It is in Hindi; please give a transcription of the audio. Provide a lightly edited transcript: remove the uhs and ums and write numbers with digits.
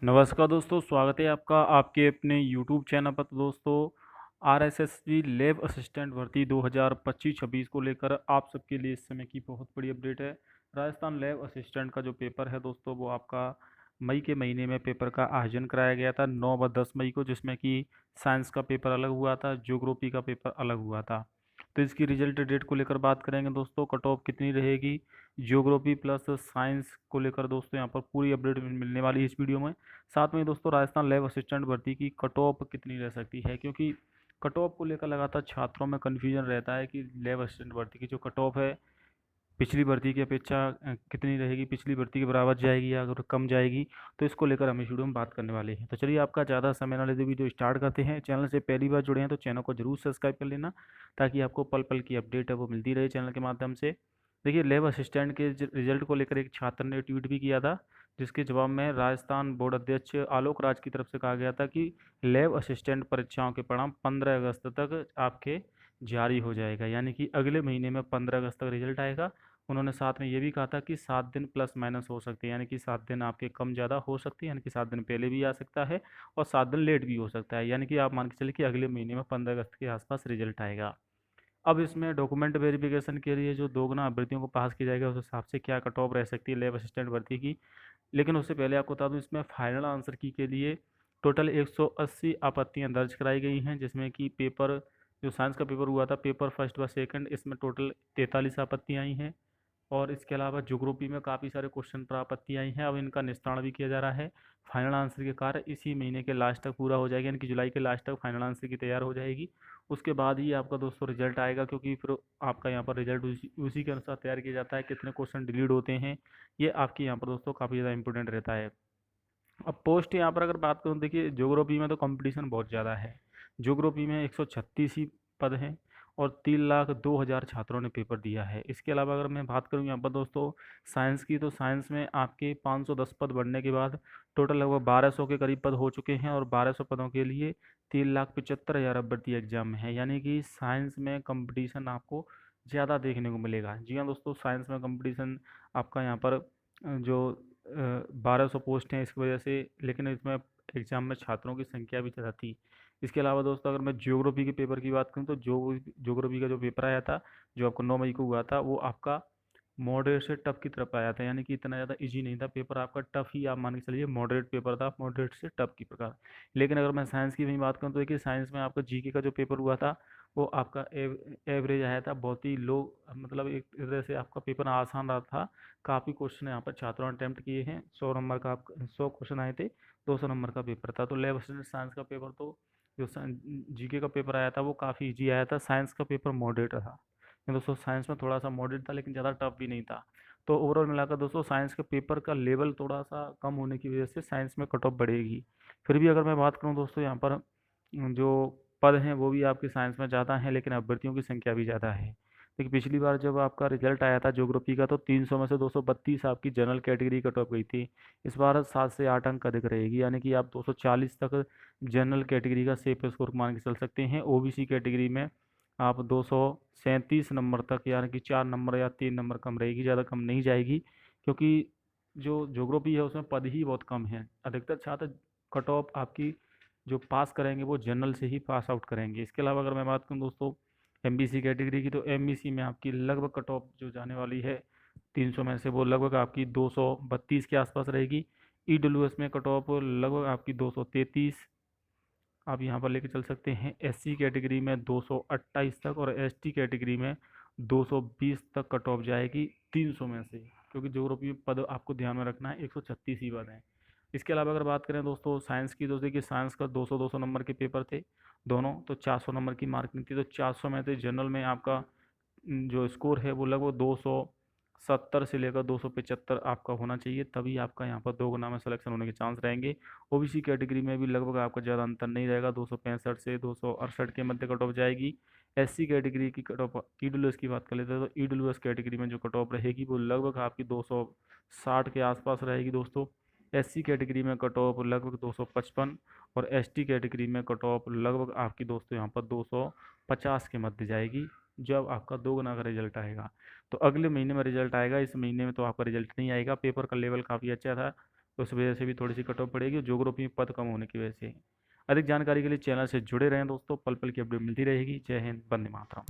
नमस्कार दोस्तों, स्वागत है आपका आपके अपने यूट्यूब चैनल पर। तो दोस्तों, आरएसएसबी लैब असिस्टेंट भर्ती 2025-26 को लेकर आप सबके लिए इस समय की बहुत बड़ी अपडेट है। राजस्थान लैब असिस्टेंट का जो पेपर है दोस्तों, वो आपका मई के महीने में पेपर का आयोजन कराया गया था 9 व 10 मई को, जिसमें कि साइंस का पेपर अलग हुआ था, ज्योग्राफी का पेपर अलग हुआ था। तो इसकी रिजल्ट डेट को लेकर बात करेंगे दोस्तों, कट ऑफ कितनी रहेगी ज्योग्राफी प्लस साइंस को लेकर दोस्तों, यहाँ पर पूरी अपडेट मिलने वाली है इस वीडियो में। साथ में दोस्तों, राजस्थान लैब असिस्टेंट भर्ती की कट ऑफ कितनी रह सकती है, क्योंकि कट ऑफ को लेकर लगातार छात्रों में कन्फ्यूजन रहता है कि लैब असिस्टेंट भर्ती की जो कट ऑफ है पिछली भर्ती की अपेक्षा कितनी रहेगी, पिछली भर्ती के बराबर जाएगी या अगर कम जाएगी। तो इसको लेकर हम इस वीडियो में बात करने वाले हैं। तो चलिए, आपका ज़्यादा समय ना लेते वीडियो स्टार्ट करते हैं। चैनल से पहली बार जुड़े हैं तो चैनल को जरूर सब्सक्राइब कर लेना, ताकि आपको पल पल की अपडेट है वो मिलती रहे चैनल के माध्यम से। देखिए, लैब असिस्टेंट के रिजल्ट को लेकर एक छात्र ने ट्वीट भी किया था, जिसके जवाब में राजस्थान बोर्ड अध्यक्ष आलोक राज की तरफ से कहा गया था कि लैब असिस्टेंट परीक्षाओं के परिणाम 15 अगस्त तक आपके जारी हो जाएगा, यानी कि अगले महीने में 15 अगस्त तक रिजल्ट आएगा। उन्होंने साथ में ये भी कहा था कि 7 दिन प्लस माइनस हो सकते हैं, यानी कि 7 दिन आपके कम ज़्यादा हो सकते हैं, यानी कि 7 दिन पहले भी आ सकता है और 7 दिन लेट भी हो सकता है, यानी कि आप मान के चलिए कि अगले महीने में 15 अगस्त के आसपास रिजल्ट आएगा। अब इसमें डॉक्यूमेंट वेरिफिकेशन के लिए जो दोगुना अभ्यर्थियों को पास किया जाएगा, उस हिसाब से क्या कट ऑफ रह सकती है लैब असिस्टेंट भर्ती की। लेकिन उससे पहले आपको बता दूं, इसमें फाइनल आंसर की के लिए टोटल 180 आपत्तियां दर्ज कराई गई हैं, जिसमें कि पेपर जो साइंस का पेपर हुआ था, पेपर फर्स्ट व सेकंड, इसमें टोटल 43 आपत्तियां आई हैं। और इसके अलावा ज्योग्राफी में काफ़ी सारे क्वेश्चन पर आपत्ति आई हैं, अब इनका निस्तारण भी किया जा रहा है। फाइनल आंसर के कार्य इसी महीने के लास्ट तक पूरा हो जाएगा, यानी कि जुलाई के लास्ट तक फाइनल आंसर की तैयार हो जाएगी। उसके बाद ही आपका दोस्तों रिजल्ट आएगा, क्योंकि फिर आपका यहाँ पर रिजल्ट उसी के अनुसार तैयार किया जाता है, कितने क्वेश्चन डिलीट होते हैं, ये आपकी यहाँ पर दोस्तों काफ़ी ज़्यादा इंपॉर्टेंट रहता है। अब पोस्ट यहाँ पर अगर बात करूँ, देखिए ज्योग्राफी में तो कंपटीशन बहुत ज़्यादा है। ज्योग्राफी में 136 ही पद हैं और 3,02,000 छात्रों ने पेपर दिया है। इसके अलावा अगर मैं बात करूँ यहाँ पर दोस्तों साइंस की, तो साइंस में आपके 510 पद बढ़ने के बाद टोटल लगभग 1200 के करीब पद हो चुके हैं और 1200 पदों के लिए 3,75,000 अभ्यर्थी एग्जाम में है, यानी कि साइंस में कंपटीशन आपको ज़्यादा देखने को मिलेगा। जी हाँ दोस्तों, साइंस में कंपटीशन आपका यहाँ पर जो 1200 पोस्ट हैं इसकी वजह से, लेकिन इसमें एग्ज़ाम में छात्रों की संख्या भी ज़्यादा थी। इसके अलावा दोस्तों, अगर मैं ज्योग्राफी के पेपर की बात करूं, तो ज्योग्राफी का जो पेपर आया था, जो आपको 9 मई को हुआ था, वो आपका मॉडरेट से टफ की तरफ आया था, यानी कि इतना ज़्यादा इजी नहीं था पेपर आपका, टफ ही आप मान के चलिए, मॉडरेट पेपर था, मॉडरेट से टफ की प्रकार। लेकिन अगर मैं साइंस की भी बात करूँ, तो देखिए साइंस में आपका जीके का जो पेपर हुआ था, वो आपका एवरेज आया था, बहुत ही लो, मतलब एक तरह से आपका पेपर आसान रहा था। काफ़ी क्वेश्चन यहाँ पर छात्रों ने अटैम्प्ट किए हैं, 100 नंबर का, आप 100 क्वेश्चन आए थे, 200 नंबर का पेपर था। तो लैब असिस्टेंट साइंस का पेपर तो जो जीके का पेपर आया था वो काफ़ी इजी आया था, साइंस का पेपर मॉडरेट रहा। लेकिन दोस्तों साइंस में थोड़ा सा मॉडरेट था, लेकिन ज़्यादा टफ भी नहीं था। तो ओवरऑल मिलाकर दोस्तों, साइंस के पेपर का लेवल थोड़ा सा कम होने की वजह से साइंस में कट ऑफ बढ़ेगी। फिर भी अगर मैं बात करूँ दोस्तों, यहाँ पर जो पद हैं वो भी आपके साइंस में ज़्यादा हैं, लेकिन अभ्यर्थियों की संख्या भी ज़्यादा है। देखिए, पिछली बार जब आपका रिजल्ट आया था ज्योग्राफी का, तो 300 में से 232 आपकी जनरल कैटेगरी कट ऑफ गई थी। इस बार 7 से 8 अंक अधिक रहेगी, यानी कि आप 240 तक जनरल कैटेगरी का सेफ स्कोर मान के चल सकते हैं। ओबीसी कैटेगरी में आप 237 नंबर तक, यानी कि 4 नंबर या 3 नंबर कम रहेगी, ज़्यादा कम नहीं जाएगी, क्योंकि जो ज्योग्राफी है उसमें पद ही बहुत कम है। अधिकतर छात्र कट ऑफ आपकी जो पास करेंगे वो जनरल से ही पास आउट करेंगे। इसके अलावा अगर मैं बात करूँ दोस्तों एमबीसी कैटेगरी की, तो एमबीसी में आपकी लगभग कट ऑफ जो जाने वाली है 300 में से, वो लगभग आपकी 232 के आसपास रहेगी। ईडब्ल्यूएस में कट ऑफ लगभग आपकी 233 आप यहाँ पर लेके चल सकते हैं। एससी कैटेगरी में 228 तक और एसटी कैटेगरी में 220 तक कट ऑफ जाएगी 300 में से, क्योंकि ज्योग्राफी पद आपको ध्यान में रखना है 136 ही पद हैं। इसके अलावा अगर बात करें दोस्तों साइंस की, तो देखिए साइंस का 200-200 नंबर के पेपर थे दोनों, तो 400 नंबर की मार्किंग थी। तो 400 में से जनरल में आपका जो स्कोर है वो लगभग 270 से लेकर 275 आपका होना चाहिए, तभी आपका यहाँ पर दो गुना में सिलेक्शन होने के चांस रहेंगे। ओबीसी कैटेगरी में भी लगभग आपका ज़्यादा अंतर नहीं रहेगा, 265 से 268 के मध्य कट ऑफ जाएगी। एससी कैटेगरी की कट ऑफ, ईडब्ल्यूएस की बात कर लेते हैं, तो ईडब्ल्यूएस कैटेगरी में जो कट ऑफ रहेगी वो लगभग आपकी 260 के आसपास रहेगी दोस्तों। एससी कैटेगरी में कट ऑफ लगभग 255 और एसटी कैटेगरी में कट ऑफ लगभग आपकी दोस्तों यहाँ पर 250 के मध्य जाएगी, जब आपका दो गुना का रिजल्ट आएगा। तो अगले महीने में रिजल्ट आएगा, इस महीने में तो आपका रिजल्ट नहीं आएगा। पेपर का लेवल काफ़ी अच्छा था, तो उस वजह से भी थोड़ी सी कट ऑफ पड़ेगी, ज्योग्राफी में पद कम होने की वजह से। अधिक जानकारी के लिए चैनल से जुड़े रहें दोस्तों, पल पल की अपडेट मिलती रहेगी। जय हिंद, वंदे मातरम।